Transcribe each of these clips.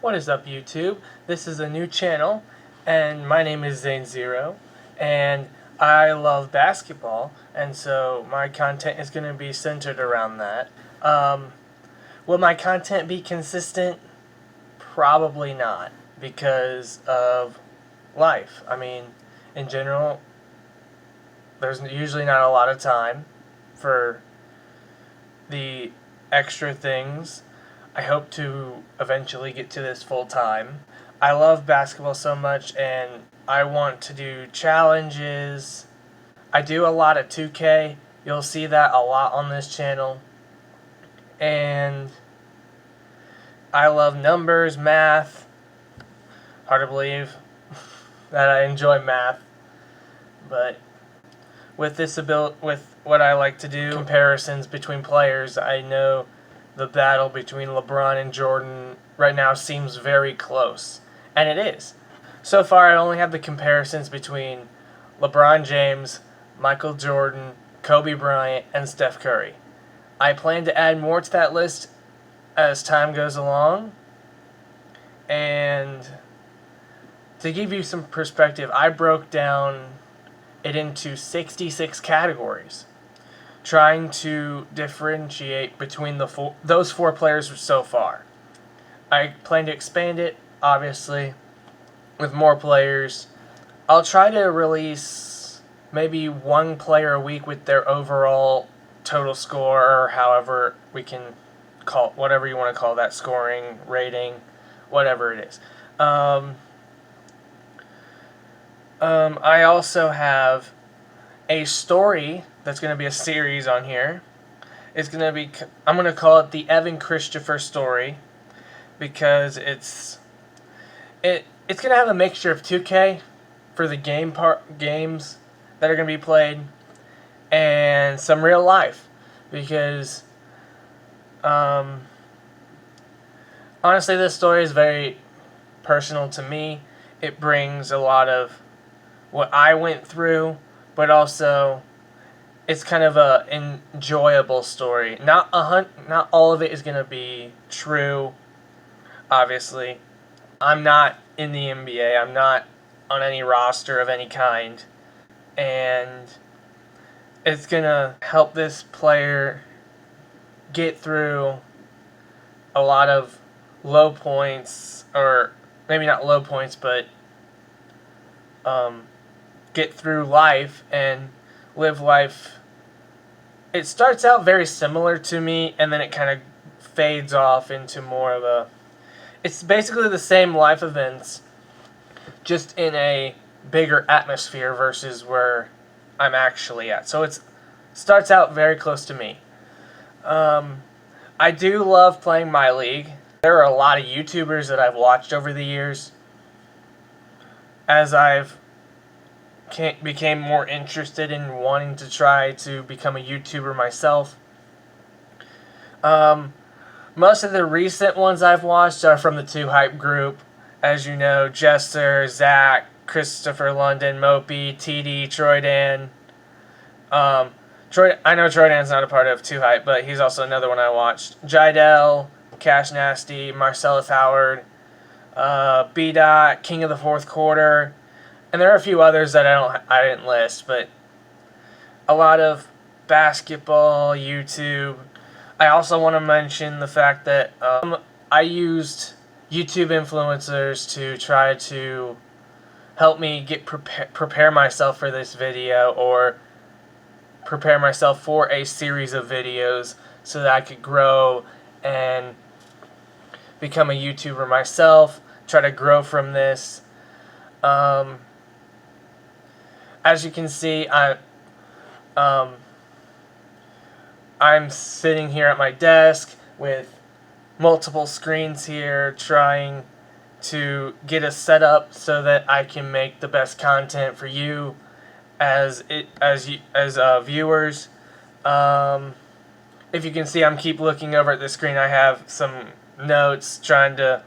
What is up, YouTube? This is a new channel, and my name is Zane0, and I love basketball, and so my content is going to be centered around that. Will my content be consistent? Probably not, because of life. I mean, in general, there's usually not a lot of time for the extra things. I hope to eventually get to this full time. I love basketball so much, and I want to do challenges. I do a lot of 2K. You'll see that a lot on this channel. And I love numbers, math. Hard to believe that I enjoy math. But with what I like to do, comparisons between players, I know the battle between LeBron and Jordan right now seems very close. And it is. So far, I only have the comparisons between LeBron James, Michael Jordan, Kobe Bryant, and Steph Curry. I plan to add more to that list as time goes along. And to give you some perspective, I broke down it into 66 categories, trying to differentiate between those four players so far. I plan to expand it, obviously, with more players. I'll try to release maybe one player a week with their overall total score, or however we can call, whatever you want to call that, scoring, rating, whatever it is. I also have a story that's going to be a series on here. I'm going to call it the Evan Christopher story, because it's going to have a mixture of 2K for the games that are going to be played, and some real life, because honestly, this story is very personal to me. It brings a lot of what I went through, but also it's kind of a enjoyable story. Not all of it is going to be true, obviously. I'm not in the NBA. I'm not on any roster of any kind. And it's going to help this player get through a lot of low points, or maybe not low points, but get through life and live life. It starts out very similar to me, and then it kind of fades off into more of a... It's basically the same life events, just in a bigger atmosphere versus where I'm actually at. So it starts out very close to me. I do love playing my league. There are a lot of YouTubers that I've watched over the years. As I've became more interested in wanting to try to become a YouTuber myself. Most of the recent ones I've watched are from the 2Hype group. As you know, Jester, Zach, Christopher London, Mopey, TD, Troydan. I know Troydan's not a part of 2Hype, but he's also another one I watched. Jidel, Cash Nasty, Marcellus Howard, B-Dot, King of the Fourth Quarter. And there are a few others that I didn't list, but a lot of basketball, YouTube. I also want to mention the fact that I used YouTube influencers to try to help me prepare myself for this video, or prepare myself for a series of videos, so that I could grow and become a YouTuber myself, try to grow from this. As you can see, I'm sitting here at my desk with multiple screens here, trying to get us set up so that I can make the best content for you as viewers. If you can see, I'm keep looking over at the screen. I have some notes, trying to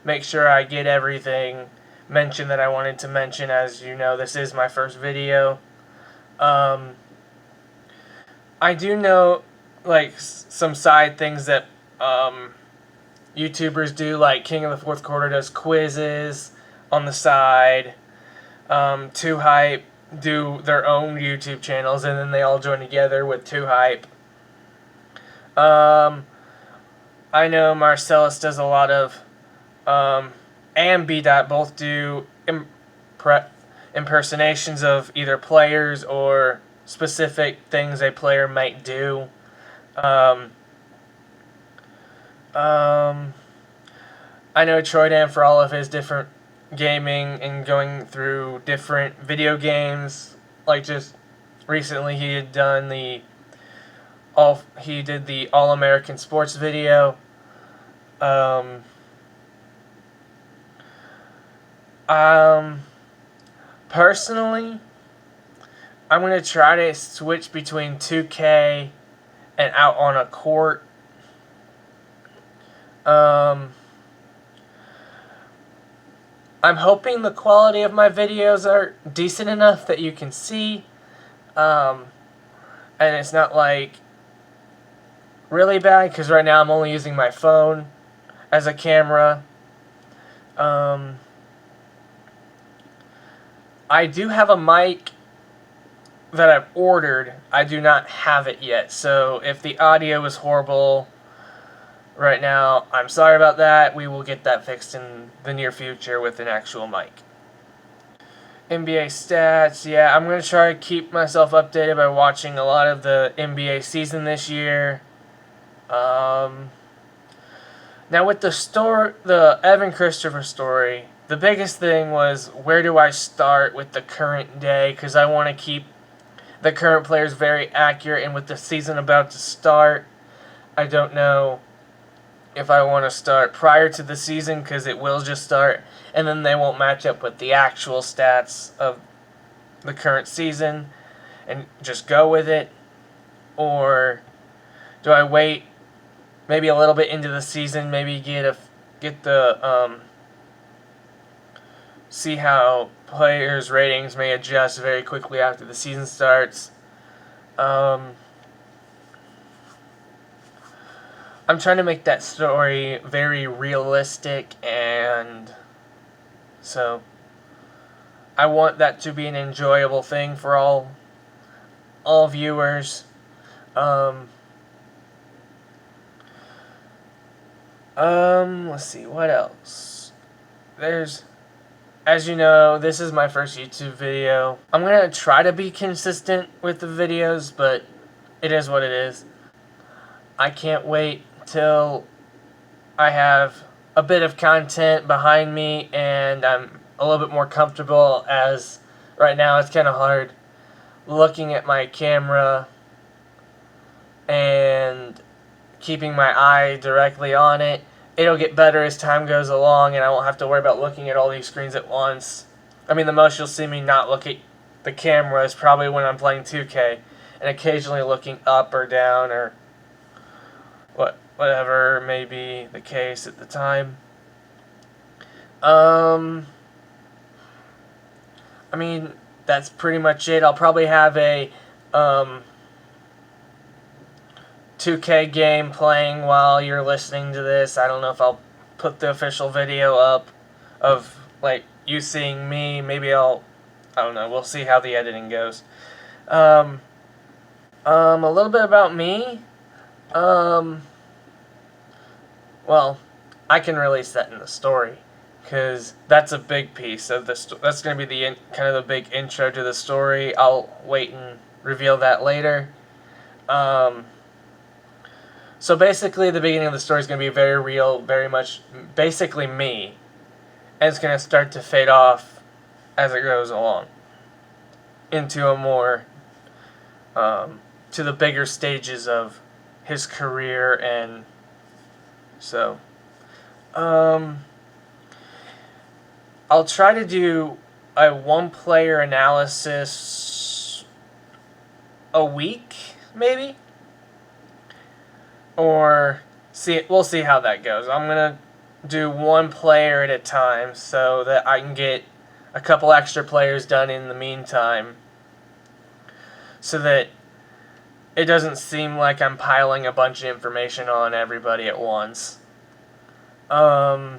make sure I get everything mentioned that I wanted to mention. As you know, this is my first video. I do know, like, some side things that YouTubers do, like King of the Fourth Quarter does quizzes on the side. Too Hype do their own YouTube channels, and then they all join together with Too Hype. I know Marcellus does a lot of, and B. Dot both do impersonations of either players or specific things a player might do. I know Troy Dan for all of his different gaming and going through different video games. Like just recently, he had done the All-American Sports video. Personally, I'm gonna try to switch between 2K and Out on a Court. I'm hoping the quality of my videos are decent enough that you can see, and it's not like really bad, because right now I'm only using my phone as a camera. I do have a mic that I've ordered. I do not have it yet, so if the audio is horrible right now, I'm sorry about that. We will get that fixed in the near future with an actual mic. NBA stats, yeah, I'm going to try to keep myself updated by watching a lot of the NBA season this year. Now with the Evan Christopher story, the biggest thing was, where do I start with the current day? Because I want to keep the current players very accurate, and with the season about to start, I don't know if I want to start prior to the season, because it will just start, and then they won't match up with the actual stats of the current season, and just go with it. Or do I wait maybe a little bit into the season, maybe see how players' ratings may adjust very quickly after the season starts. I'm trying to make that story very realistic, and so I want that to be an enjoyable thing for all viewers. Let's see, what else? As you know, this is my first YouTube video. I'm gonna try to be consistent with the videos, but it is what it is. I can't wait till I have a bit of content behind me and I'm a little bit more comfortable, as right now it's kind of hard looking at my camera and keeping my eye directly on it. It'll get better as time goes along, and I won't have to worry about looking at all these screens at once. I mean, the most you'll see me not look at the camera is probably when I'm playing 2K, and occasionally looking up or down, or whatever may be the case at the time. I mean, that's pretty much it. I'll probably have a 2K game playing while you're listening to this. I don't know if I'll put the official video up of, like, you seeing me. Maybe I don't know. We'll see how the editing goes. A little bit about me. Well, I can release that in the story, because that's a big piece of the that's going to be kind of the big intro to the story. I'll wait and reveal that later. So basically, the beginning of the story is going to be very real, very much basically me, and it's going to start to fade off as it goes along into a more to the bigger stages of his career. And so I'll try to do a one-player analysis a week, maybe. Or we'll see how that goes. I'm gonna do one player at a time so that I can get a couple extra players done in the meantime, so that it doesn't seem like I'm piling a bunch of information on everybody at once. In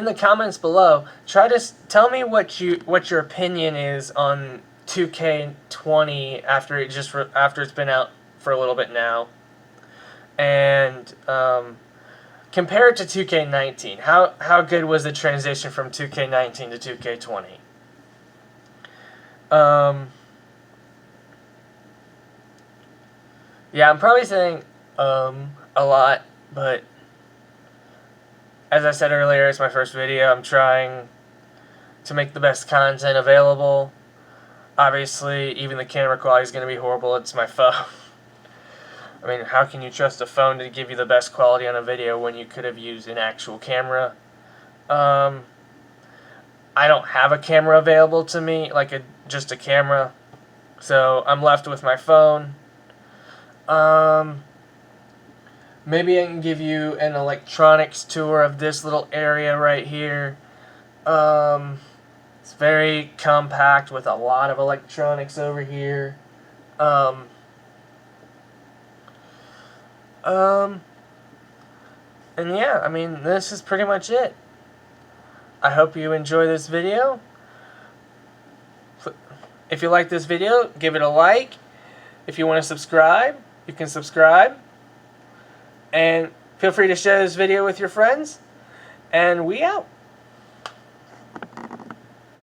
the comments below, try to tell me what your opinion is on 2K20 after it's been out for a little bit now, and compare it to 2K19. How good was the transition from 2K19 to 2K20? Yeah, I'm probably saying a lot, but as I said earlier, it's my first video. I'm trying to make the best content available. Obviously, even the camera quality is going to be horrible. It's my phone. I mean, how can you trust a phone to give you the best quality on a video when you could have used an actual camera? I don't have a camera available to me, like just a camera. So I'm left with my phone. Maybe I can give you an electronics tour of this little area right here. It's very compact with a lot of electronics over here. And yeah, I mean, this is pretty much it. I hope you enjoy this video. If you like this video, give it a like. If you want to subscribe, you can subscribe. And feel free to share this video with your friends. And we out.